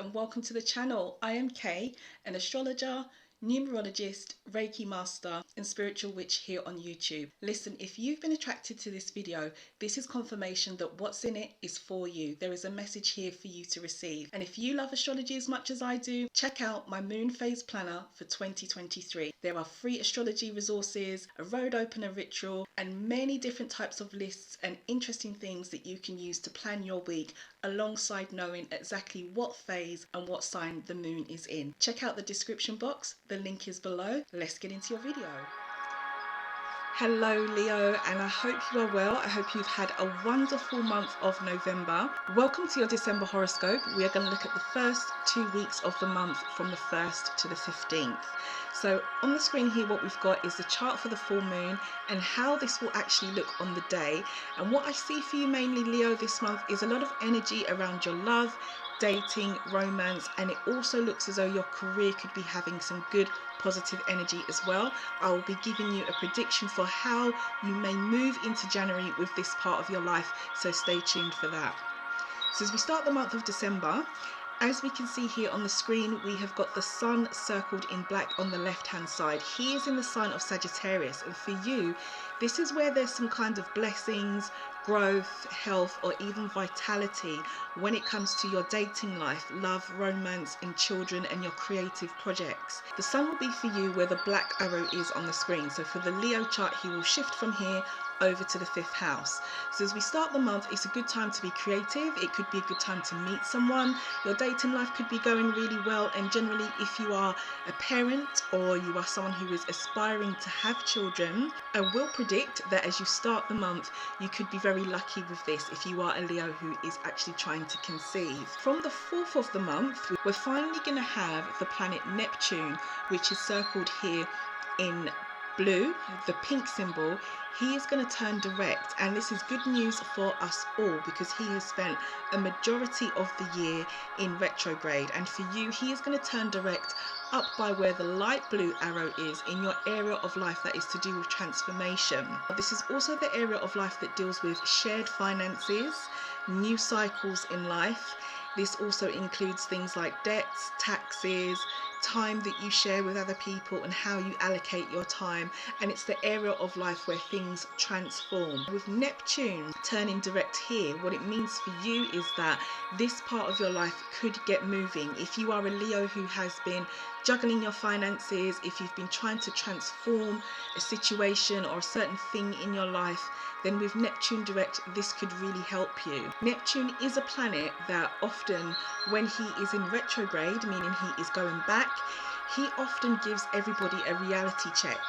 and welcome to the channel. I am Kay, an astrologer, numerologist, Reiki master and spiritual witch here on YouTube. Listen, if you've been attracted to this video, this is confirmation that what's in it is for you. There is a message here for you to receive. And if you love astrology as much as I do, check out my moon phase planner for 2023. There are free astrology resources, a road opener ritual, and many different types of lists and interesting things that you can use to plan your week alongside knowing exactly what phase and what sign the moon is in. Check out the description box, the link is below. Let's get into your video. Hello Leo, and I hope you are well. I hope you've had a wonderful month of November. Welcome to your December horoscope. We are going to look at the first 2 weeks of the month from the 1st to the 15th. So on the screen here, what we've got is the chart for the full moon and how this will actually look on the day. And what I see for you mainly, Leo, this month is a lot of energy around your love, dating, romance, and it also looks as though your career could be having some good positive energy as well. I will be giving you a prediction for how you may move into January with this part of your life, so stay tuned for that. So as we start the month of December, as we can see here on the screen, we have got the sun circled in black on the left hand side. He is in the sign of Sagittarius, and for you, this is where there's some kind of blessings, growth, health, or even vitality when it comes to your dating life, love, romance, and children, and your creative projects. The sun will be for you where the black arrow is on the screen. So for the Leo chart, he will shift from here over to the 5th house. So as we start the month, it's a good time to be creative. It could be a good time to meet someone. Your dating life could be going really well, and generally if you are a parent or you are someone who is aspiring to have children, I will predict that as you start the month, you could be very lucky with this if you are a Leo who is actually trying to conceive. From the 4th of the month, we're finally going to have the planet Neptune, which is circled here in blue, the pink symbol. He is going to turn direct, and this is good news for us all because he has spent a majority of the year in retrograde, and for you he is going to turn direct up by where the light blue arrow is in your area of life that is to do with transformation. This is also the area of life that deals with shared finances, new cycles in life. This also includes things like debts, taxes, time that you share with other people, and how you allocate your time. And it's the area of life where things transform. With Neptune turning direct here, what it means for you is that this part of your life could get moving. If you are a Leo who has been juggling your finances, if you've been trying to transform a situation or a certain thing in your life, then with Neptune direct, this could really help you. Neptune is a planet that often, when he is in retrograde, meaning he is going back, he often gives everybody a reality check.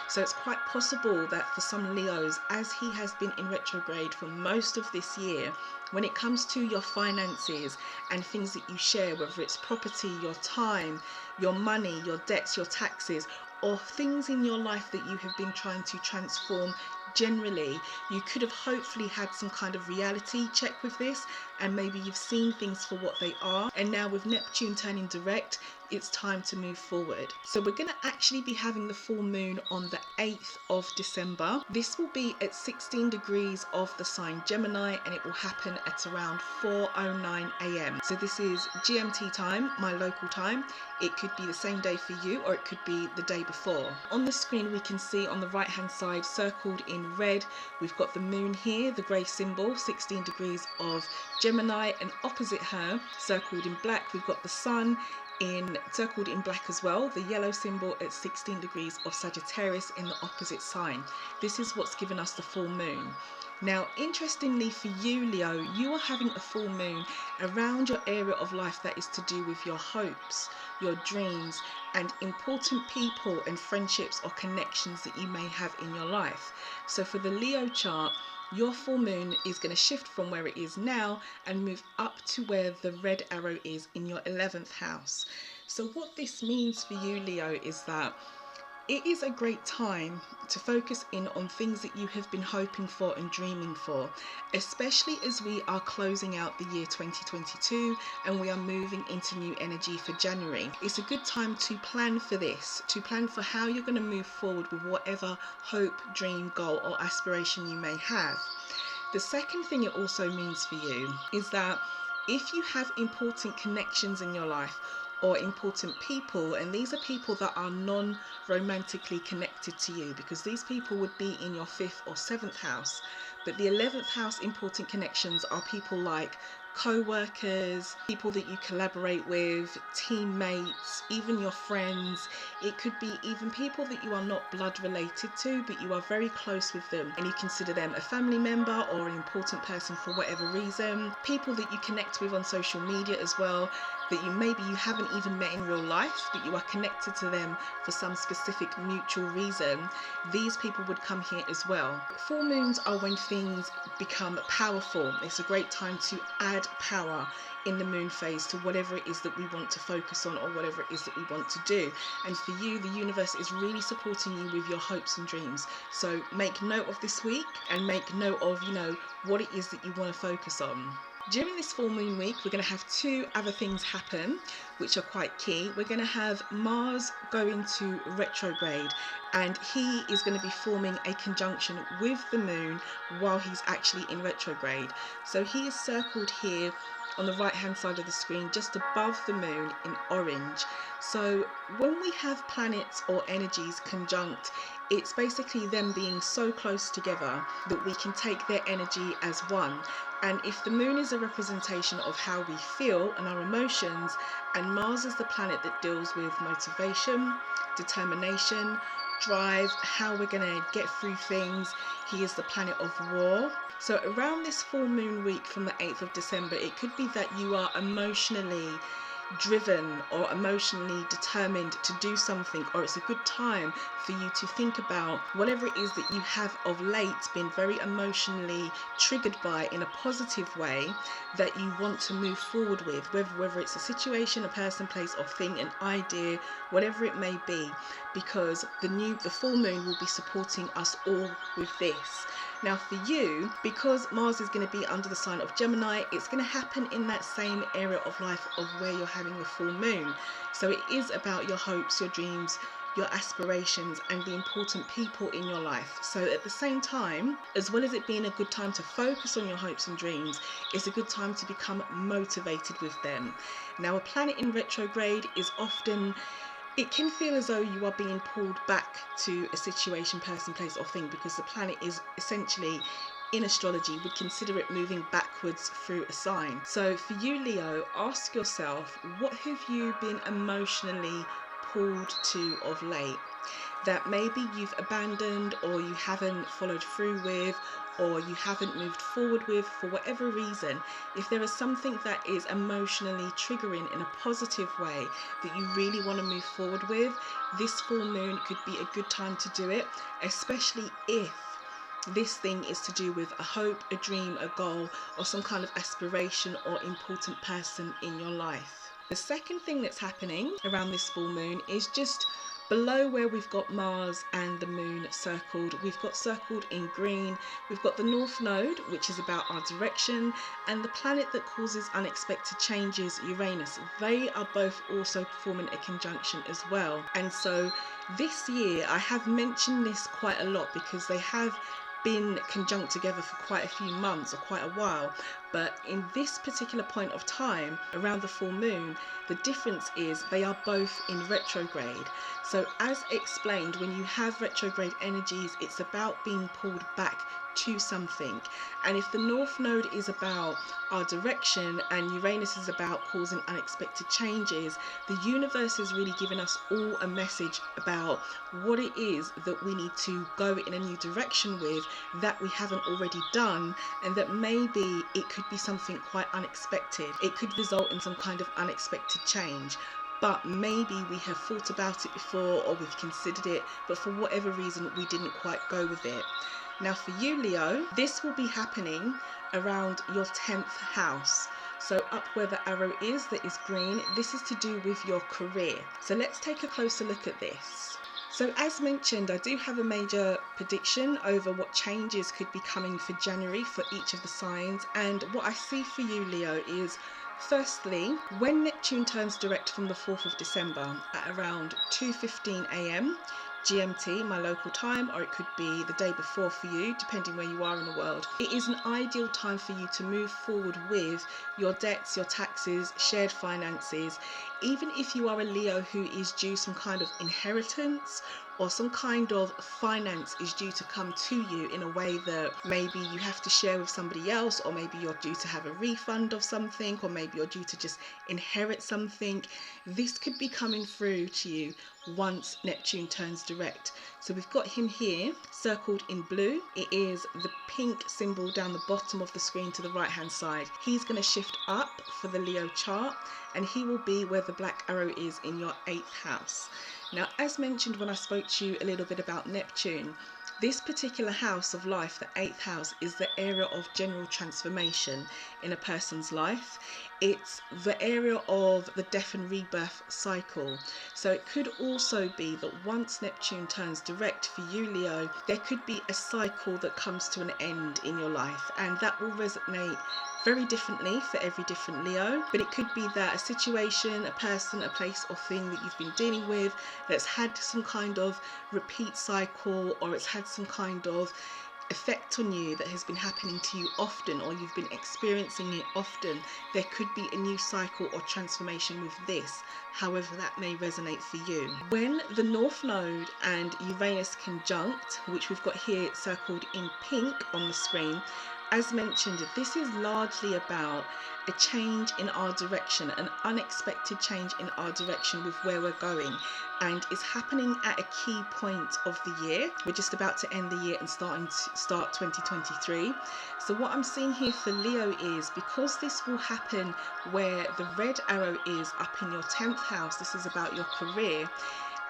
So it's quite possible that for some Leos, as he has been in retrograde for most of this year, when it comes to your finances and things that you share, whether it's property, your time, your money, your debts, your taxes, or things in your life that you have been trying to transform generally, you could have hopefully had some kind of reality check with this, and maybe you've seen things for what they are, and now with Neptune turning direct, it's time to move forward. So we're going to actually be having the full moon on the 8th of December. This will be at 16 degrees of the sign Gemini, and it will happen at around 4:09 a.m. So this is GMT time, my local time. It could be the same day for you, or it could be the day before. On the screen we can see on the right hand side, circled in red, we've got the moon here, the grey symbol, 16 degrees of Gemini, and opposite her, circled in black, we've got the sun circled in black as well, the yellow symbol at 16 degrees of Sagittarius in the opposite sign. This is what's given us the full moon. Now, interestingly for you, Leo, you are having a full moon around your area of life that is to do with your hopes, your dreams, and important people and friendships or connections that you may have in your life. So for the Leo chart, your full moon is going to shift from where it is now and move up to where the red arrow is in your 11th house. So what this means for you, Leo, is that it is a great time to focus in on things that you have been hoping for and dreaming for, especially as we are closing out the year 2022 and we are moving into new energy for January. It's a good time to plan for this, to plan for how you're going to move forward with whatever hope, dream, goal, or aspiration you may have. The second thing it also means for you is that If you have important connections in your life or important people, and these are people that are non-romantically connected to you, because these people would be in your 5th or 7th house, but the 11th house important connections are people like co-workers, people that you collaborate with, teammates, even your friends. It could be even people that you are not blood related to, but you are very close with them and you consider them a family member or an important person for whatever reason. People that you connect with on social media as well, that you haven't even met in real life, but you are connected to them for some specific mutual reason. These people would come here as well. Full moons are when things become powerful. It's a great time to add power in the moon phase to whatever it is that we want to focus on or whatever it is that we want to do. And for you, the universe is really supporting you with your hopes and dreams. So make note of this week and make note of, what it is that you want to focus on. During this full moon week, we're going to have 2 other things happen, which are quite key. We're going to have Mars go into retrograde, and he is going to be forming a conjunction with the moon while he's actually in retrograde. So he is circled here on the right hand side of the screen, just above the moon in orange. So when we have planets or energies conjunct, it's basically them being so close together that we can take their energy as one. And if the moon is a representation of how we feel and our emotions, and Mars is the planet that deals with motivation, determination, drive, how we're going to get through things, he is the planet of war. So around this full moon week from the 8th of December, it could be that you are emotionally driven or emotionally determined to do something, or it's a good time for you to think about whatever it is that you have of late been very emotionally triggered by in a positive way that you want to move forward with, whether it's a situation, a person, place or thing, an idea, whatever it may be, because the full moon will be supporting us all with this. Now for you, because Mars is going to be under the sign of Gemini, it's going to happen in that same area of life of where you're having the full moon. So it is about your hopes, your dreams, your aspirations and the important people in your life. So at the same time, as well as it being a good time to focus on your hopes and dreams, it's a good time to become motivated with them. Now a planet in retrograde is often, it can feel as though you are being pulled back to a situation, person, place or thing, because the planet is essentially, in astrology, would consider it moving backwards through a sign. So for you, Leo, ask yourself, what have you been emotionally pulled to of late that maybe you've abandoned or you haven't followed through with, or you haven't moved forward with for whatever reason? If there is something that is emotionally triggering in a positive way that you really want to move forward with, this full moon could be a good time to do it, especially if this thing is to do with a hope, a dream, a goal, or some kind of aspiration or important person in your life. The second thing that's happening around this full moon is just below where we've got Mars and the moon circled. We've got circled in green, we've got the North Node, which is about our direction, and the planet that causes unexpected changes, Uranus. They are both also forming a conjunction as well. And so this year, I have mentioned this quite a lot because they have been conjunct together for quite a few months or quite a while, but in this particular point of time around the full moon, the difference is they are both in retrograde. So as explained, when you have retrograde energies, it's about being pulled back to something. And if the North Node is about our direction and Uranus is about causing unexpected changes, the universe is really giving us all a message about what it is that we need to go in a new direction with that we haven't already done, and that maybe it could be something quite unexpected. It could result in some kind of unexpected change, but maybe we have thought about it before or we've considered it, but for whatever reason we didn't quite go with it. Now for you, Leo, this will be happening around your 10th house. So up where the arrow is, that is green, this is to do with your career. So let's take a closer look at this. So as mentioned, I do have a major prediction over what changes could be coming for January for each of the signs. And what I see for you, Leo, is firstly, when Neptune turns direct from the 4th of December at around 2:15 a.m., GMT, my local time, or it could be the day before for you, depending where you are in the world. It is an ideal time for you to move forward with your debts, your taxes, shared finances. Even if you are a Leo who is due some kind of inheritance, or some kind of finance is due to come to you in a way that maybe you have to share with somebody else, or maybe you're due to have a refund of something, or maybe you're due to just inherit something, this could be coming through to you once Neptune turns direct. So we've got him here circled in blue. It is the pink symbol down the bottom of the screen to the right hand side. He's going to shift up for the Leo chart, and he will be where the black arrow is in your 8th house. Now, as mentioned when I spoke to you a little bit about Neptune, this particular house of life, the 8th house, is the area of general transformation in a person's life. It's the area of the death and rebirth cycle. So it could also be that once Neptune turns direct for you, Leo, there could be a cycle that comes to an end in your life, and that will resonate very differently for every different Leo. But it could be that a situation, a person, a place or thing that you've been dealing with that's had some kind of repeat cycle, or it's had some kind of effect on you that has been happening to you often, or you've been experiencing it often, there could be a new cycle or transformation with this, however that may resonate for you. When the North Node and Uranus conjunct, which we've got here circled in pink on the screen, as mentioned, this is largely about a change in our direction, an unexpected change in our direction with where we're going, and it's happening at a key point of the year. We're just about to end the year and start 2023. So what I'm seeing here for Leo is, because this will happen where the red arrow is up in your 10th house, this is about your career.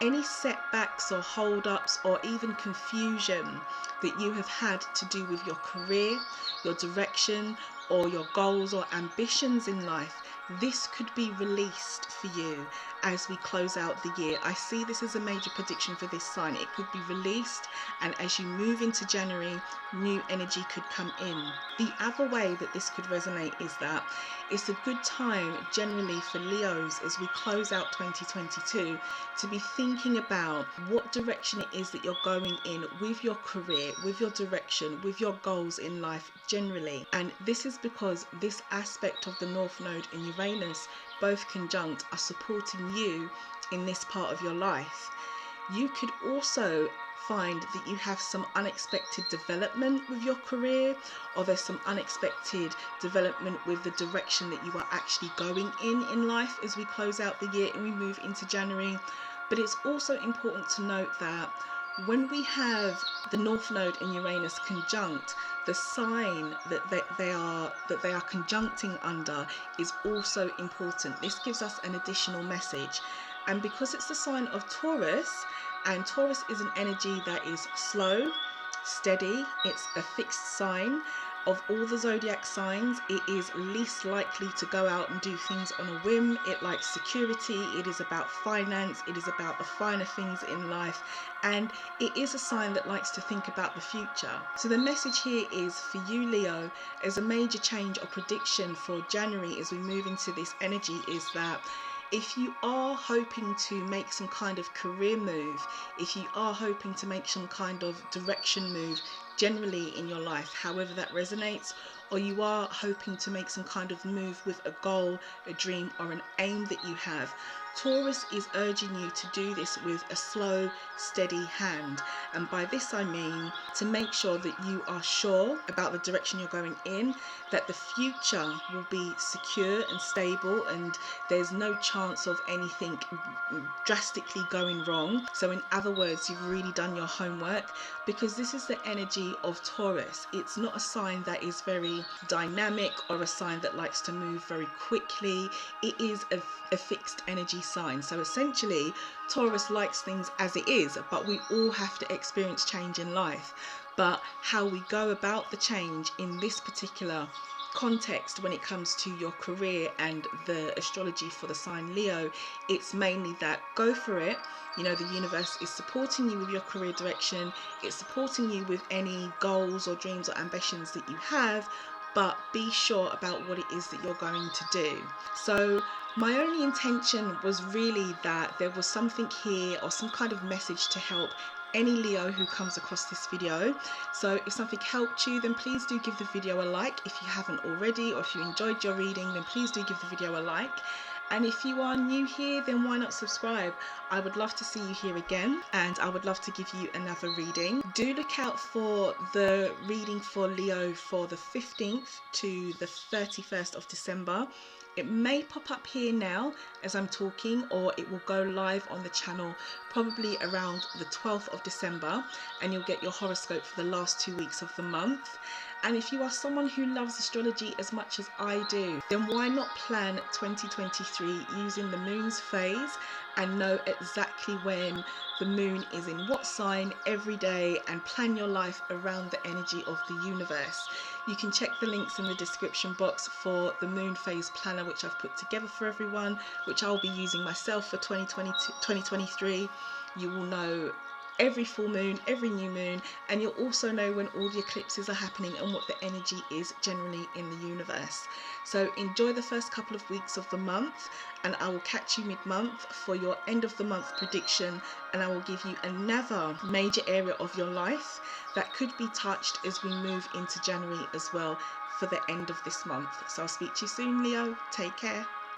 Any setbacks or hold-ups or even confusion that you have had to do with your career, your direction, or your goals or ambitions in life, this could be released for you as we close out the year. I see this as a major prediction for this sign. It could be released, and as you move into January, new energy could come in. The other way that this could resonate is that it's a good time generally for Leos as we close out 2022 to be thinking about what direction it is that you're going in with your career, with your direction, with your goals in life generally. And this is because this aspect of the North Node and Uranus, both conjunct, are supporting you in this part of your life. You could also find that you have some unexpected development with your career, or there's some unexpected development with the direction that you are actually going in life as we close out the year and we move into January. But it's also important to note that when we have the North Node and Uranus conjunct, the sign that they are conjuncting under is also important. This gives us an additional message. And because it's the sign of Taurus, and Taurus is an energy that is slow, steady, it's a fixed sign. Of all the zodiac signs, it is least likely to go out and do things on a whim. It likes security, it is about finance, it is about the finer things in life, and it is a sign that likes to think about the future. So the message here is for you, Leo, as a major change or prediction for January as we move into this energy, is that if you are hoping to make some kind of career move, if you are hoping to make some kind of direction move generally in your life, however that resonates, or you are hoping to make some kind of move with a goal, a dream, or an aim that you have, Taurus is urging you to do this with a slow, steady hand. And by this I mean to make sure that you are sure about the direction you're going in, that the future will be secure and stable, and there's no chance of anything drastically going wrong. So in other words, you've really done your homework, because this is the energy of Taurus. It's not a sign that is very dynamic or a sign that likes to move very quickly. It is a fixed energy sign. So essentially, Taurus likes things as it is, but we all have to experience change in life. But how we go about the change in this particular context when it comes to your career and the astrology for the sign Leo, it's mainly that go for it. You know, the universe is supporting you with your career direction, it's supporting you with any goals or dreams or ambitions that you have, but be sure about what it is that you're going to do. So My only intention was really that there was something here or some kind of message to help any Leo who comes across this video. So if something helped you, then please do give the video a like if you haven't already, or if you enjoyed your reading, then please do give the video a like. And if you are new here, then why not subscribe? I would love to see you here again, and I would love to give you another reading. Do look out for the reading for Leo for the 15th to the 31st of December. It may pop up here now as I'm talking, or it will go live on the channel probably around the 12th of December, and you'll get your horoscope for the last 2 weeks of the month. And if you are someone who loves astrology as much as I do, then why not plan 2023 using the moon's phase and know exactly when the moon is in what sign every day, and plan your life around the energy of the universe. You can check the links in the description box for the moon phase planner, which I've put together for everyone, which I'll be using myself for 2023. You will know every full moon, every new moon, and you'll also know when all the eclipses are happening and what the energy is generally in the universe. So enjoy the first couple of weeks of the month, and I will catch you mid-month for your end of the month prediction, and I will give you another major area of your life that could be touched as we move into January as well for the end of this month. So I'll speak to you soon, Leo. Take care.